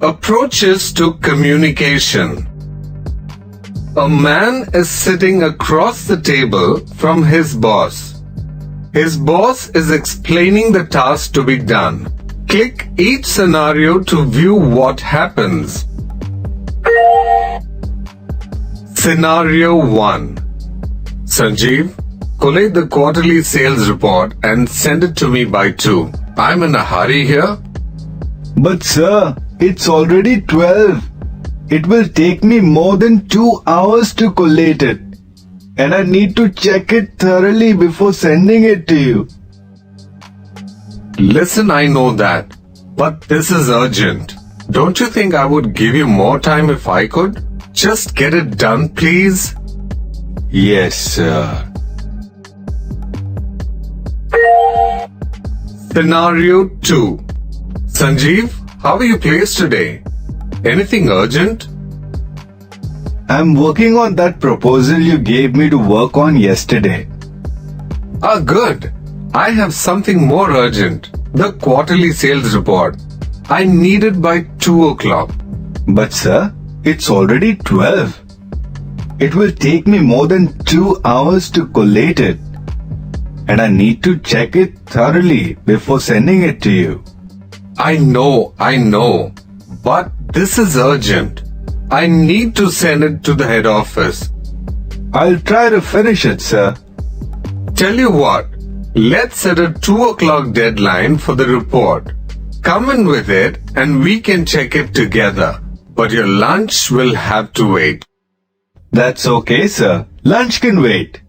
Approaches to communication. A man is sitting across the table from his boss. His boss is explaining the task to be done. Click each scenario to view what happens. Scenario 1. Sanjeev, collate the quarterly sales report and send it to me by 2. I'm in a hurry here. But sir, it's already 12. It will take me more than 2 hours to collate it. And I need to check it thoroughly before sending it to you. Listen, I know that. But this is urgent. Don't you think I would give you more time if I could? Just get it done, please. Yes, sir. Scenario 2. Sanjeev, how are you placed today? Anything urgent? I'm working on that proposal you gave me to work on yesterday. Ah, good. I have something more urgent. The quarterly sales report. I need it by 2 o'clock. But sir, it's already 12. It will take me more than 2 hours to collate it. And I need to check it thoroughly before sending it to you. I know. But this is urgent. I need to send it to the head office. I'll try to finish it, sir. Tell you what, let's set a 2 o'clock deadline for the report. Come in with it and we can check it together. But your lunch will have to wait. That's okay, sir. Lunch can wait.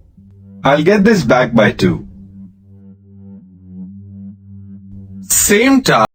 I'll get this back by 2. Same time.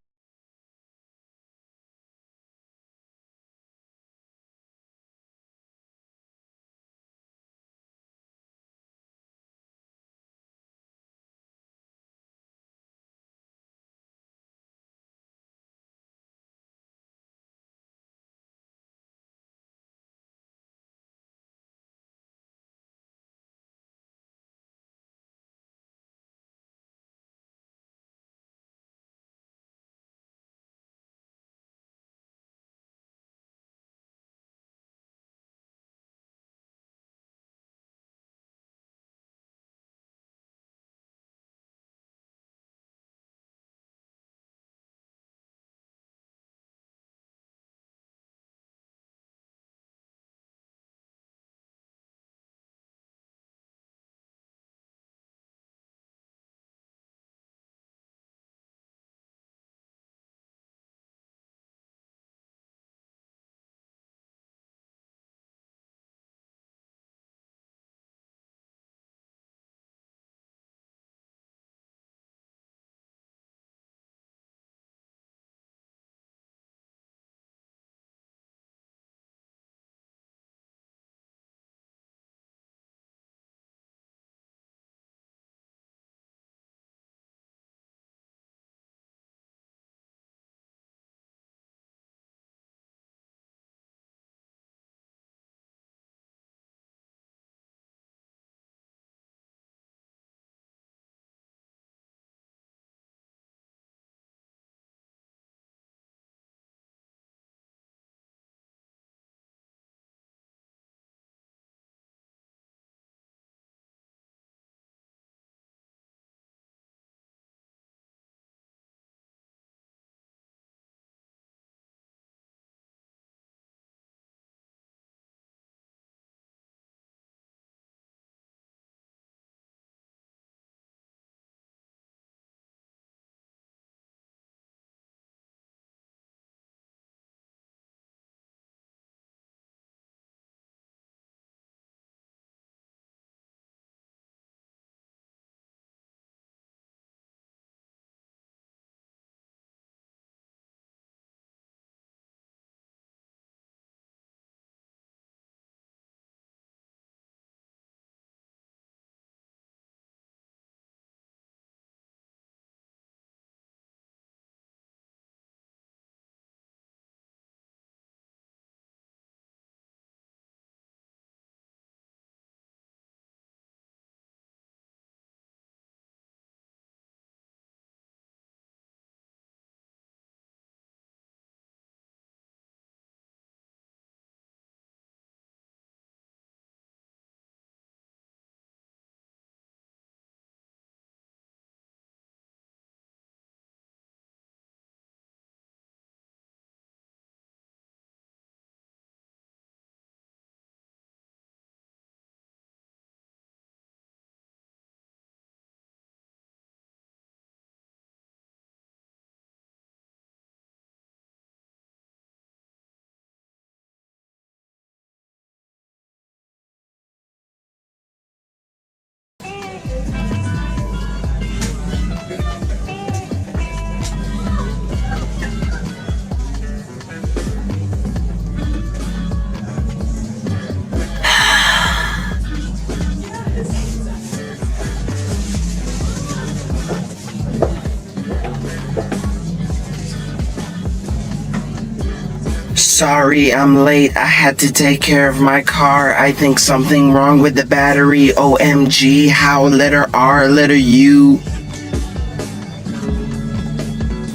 Sorry, I'm late. I had to take care of my car. I think something wrong with the battery. OMG, how letter R, letter U?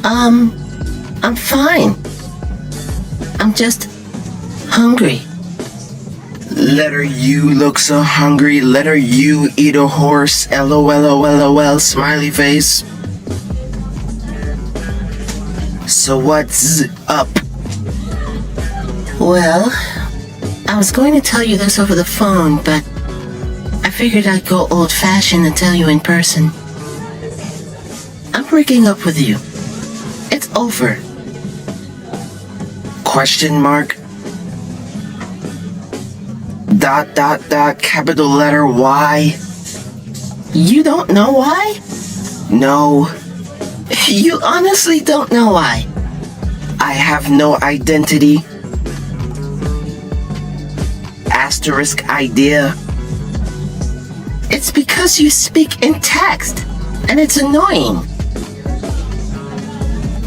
I'm fine. I'm just hungry. Letter U look so hungry. Letter U eat a horse. LOL, smiley face. So what's up? Well, I was going to tell you this over the phone, but I figured I'd go old-fashioned and tell you in person. I'm breaking up with you. It's over. Question mark. ... capital letter Y. You don't know why? No. You honestly don't know why. I have no identity. Asterisk idea. It's because you speak in text, and it's annoying.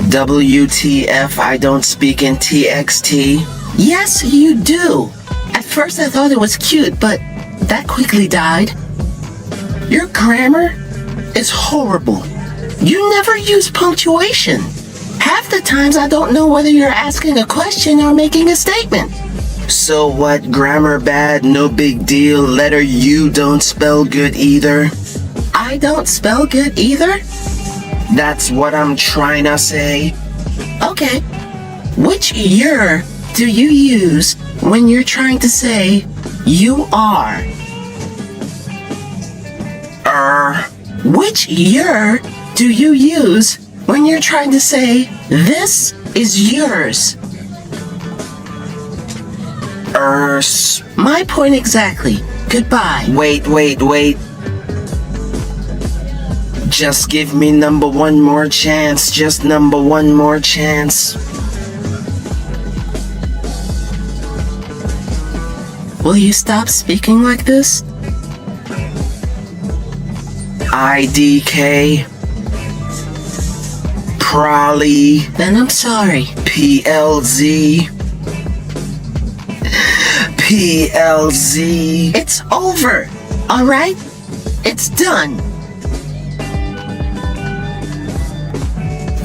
WTF, I don't speak in TXT. Yes, you do. At first I thought it was cute, but that quickly died. Your grammar is horrible. You never use punctuation. Half the times I don't know whether you're asking a question or making a statement. So what, grammar bad, no big deal. Letter U don't spell good either. I don't spell good either? That's what I'm trying to say. Okay. Which "you're" do you use when you're trying to say "you are"? Which "you're" do you use when you're trying to say "this is yours"? My point exactly. Goodbye. Wait. Just give me number one more chance. Just number one more chance. Will you stop speaking like this? IDK. Probably. Then I'm sorry. PLZ. PLZ. It's over. All right? It's done.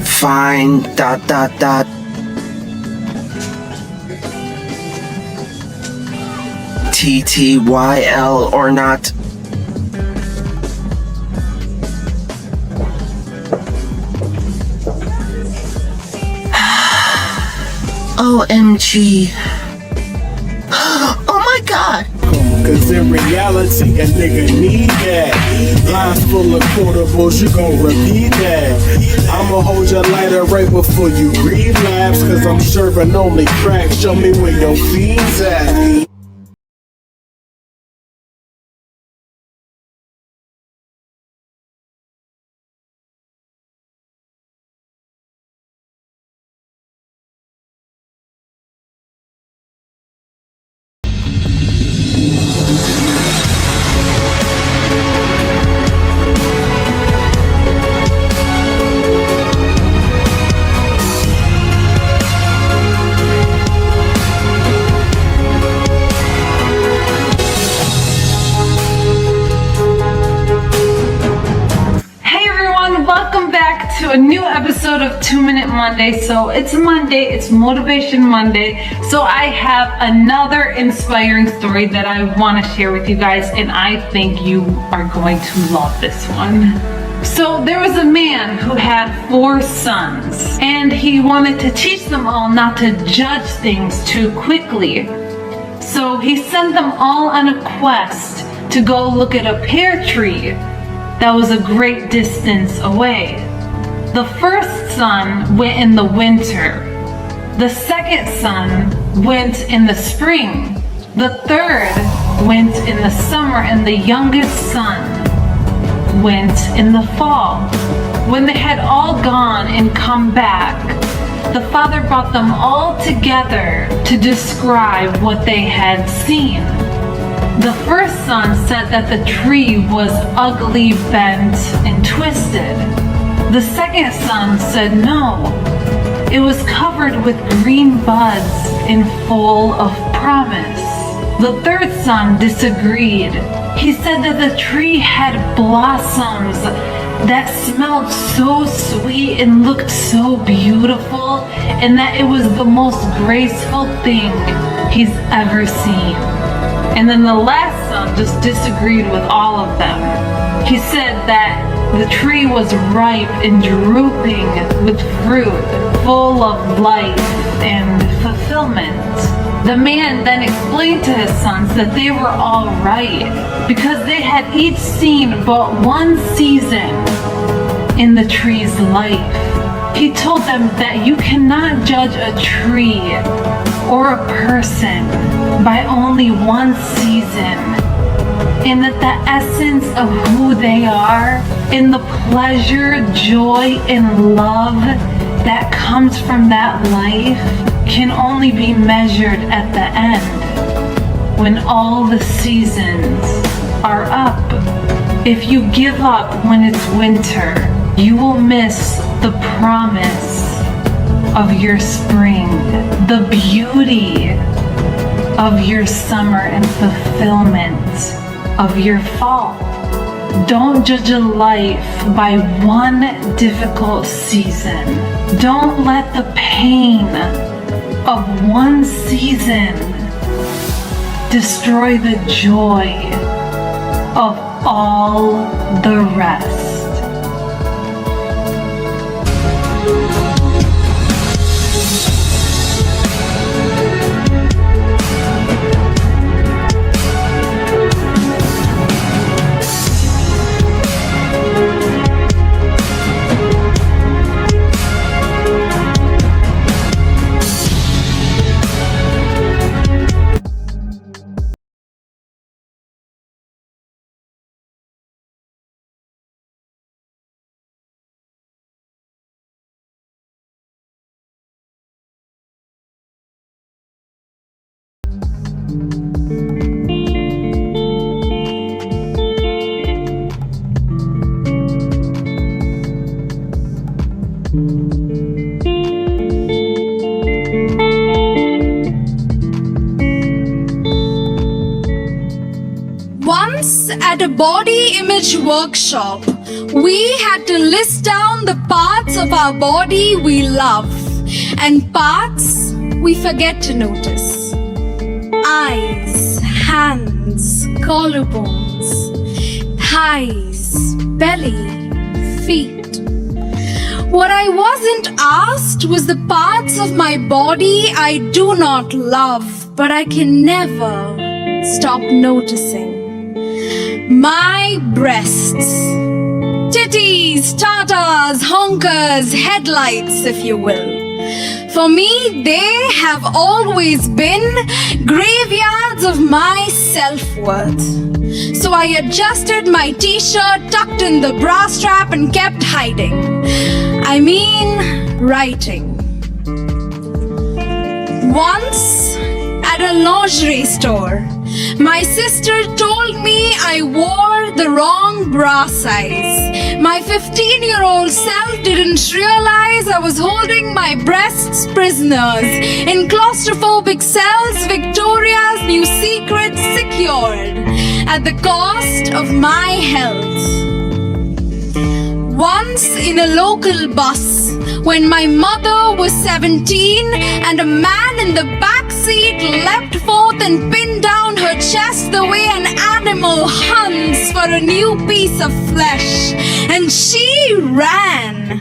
Fine. ... TTYL or not. OMG. Oh my God. Cause in reality, a nigga need that. Lines full of quotables, you gon' repeat that. I'ma hold your lighter right before you relapse. Cause I'm serving only crack, show me where your feet's at. To a new episode of 2 Minute Monday. So it's Monday, it's Motivation Monday. So I have another inspiring story that I want to share with you guys, and I think you are going to love this one. So there was a man who had 4 sons, and he wanted to teach them all not to judge things too quickly. So he sent them all on a quest to go look at a pear tree that was a great distance away. The first son went in the winter. The second son went in the spring. The third went in the summer, and the youngest son went in the fall. When they had all gone and come back, the father brought them all together to describe what they had seen. The first son said that the tree was ugly, bent, and twisted. The second son said, no, It was covered with green buds and full of promise. The third son disagreed. He said that the tree had blossoms that smelled so sweet and looked so beautiful, and that it was the most graceful thing he's ever seen. And then the last son just disagreed with all of them. He said that the tree was ripe and drooping with fruit, full of life and fulfillment. The man then explained to his sons that they were all right because they had each seen but one season in the tree's life. He told them that you cannot judge a tree or a person by only one season, and that the essence of who they are and the pleasure, joy, and love that comes from that life can only be measured at the end, when all the seasons are up. If you give up when it's winter, you will miss the promise of your spring, the beauty of your summer, and fulfillment of your fall. Don't judge a life by one difficult season. Don't let the pain of one season destroy the joy of all the rest. Once at a body image workshop, we had to list down the parts of our body we love and parts we forget to notice. Eyes, hands, collarbones, thighs, belly, feet. What I wasn't asked was the parts of my body I do not love, but I can never stop noticing. My breasts, titties, tatas, honkers, headlights, if you will. For me, they have always been graveyards of my self-worth. So I adjusted my t-shirt, tucked in the bra strap, and kept hiding. I mean, writing. Once, at a lingerie store, my sister told me I wore the wrong bra size. My 15-year-old self didn't realize I was holding my breasts prisoners in claustrophobic cells, Victoria's new secret secured at the cost of my health. Once in a local bus, when my mother was 17 and a man in the back seat leapt forth and pinned down her chest the way an animal hunts for a new piece of flesh, and she ran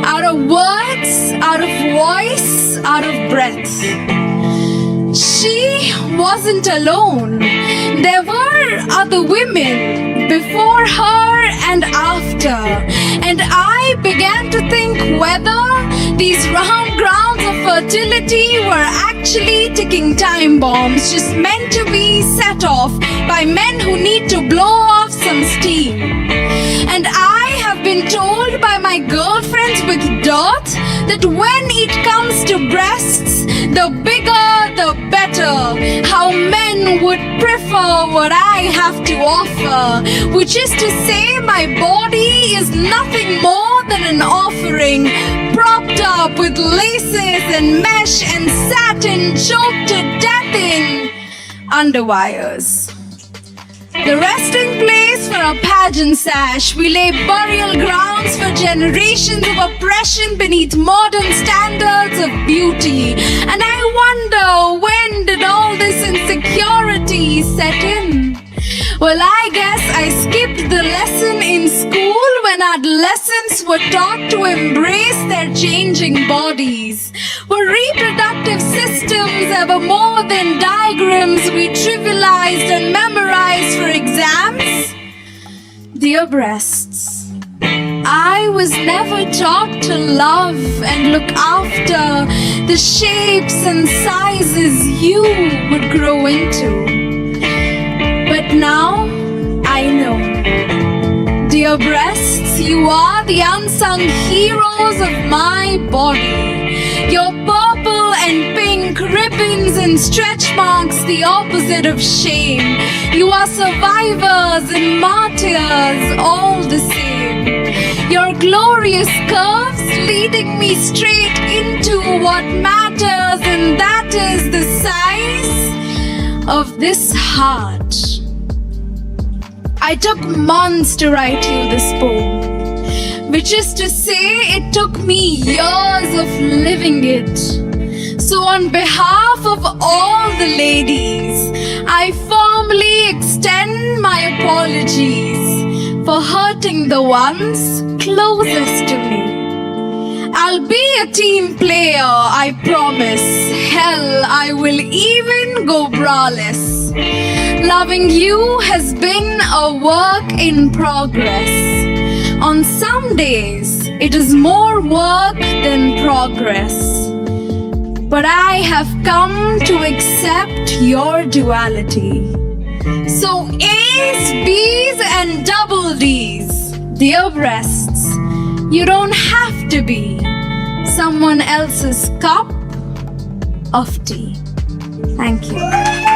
out of words, out of voice, out of breath. She wasn't alone. There were other women before her and after, and I began to think whether these round grounds of fertility were actually ticking time bombs just meant to be set off by men who need to blow off some steam. And I have been told by my girlfriends with dirt that when it comes to breasts, the bigger the better. How men would prefer what I have to offer, which is to say my body is nothing more than an offering, propped up with laces and mesh and satin, choked to death in underwires. The resting place for a pageant sash. We lay burial grounds for generations of oppression beneath modern standards of beauty. And I wonder, when did all this insecurity set in? Well, I guess I skipped the lesson in school when adolescents were taught to embrace their changing bodies. Were reproductive systems ever more than diagrams we trivialized and memorized for exams? Dear breasts, I was never taught to love and look after the shapes and sizes you would grow into. But now I know. Dear breasts, you are the unsung heroes of my body. Your purple and pink ribbons and stretch marks, the opposite of shame. You are survivors and martyrs, all the same. Your glorious curves leading me straight into what matters, and that is the size of this heart. I took months to write you this poem, which is to say, it took me years of living it. So on behalf of all the ladies, I formally extend my apologies for hurting the ones closest to me. I'll be a team player, I promise. Hell, I will even go braless. Loving you has been a work in progress. On some days, it is more work than progress. But I have come to accept your duality. So A's, B's, and double D's, dear breasts, you don't have to be someone else's cup of tea. Thank you.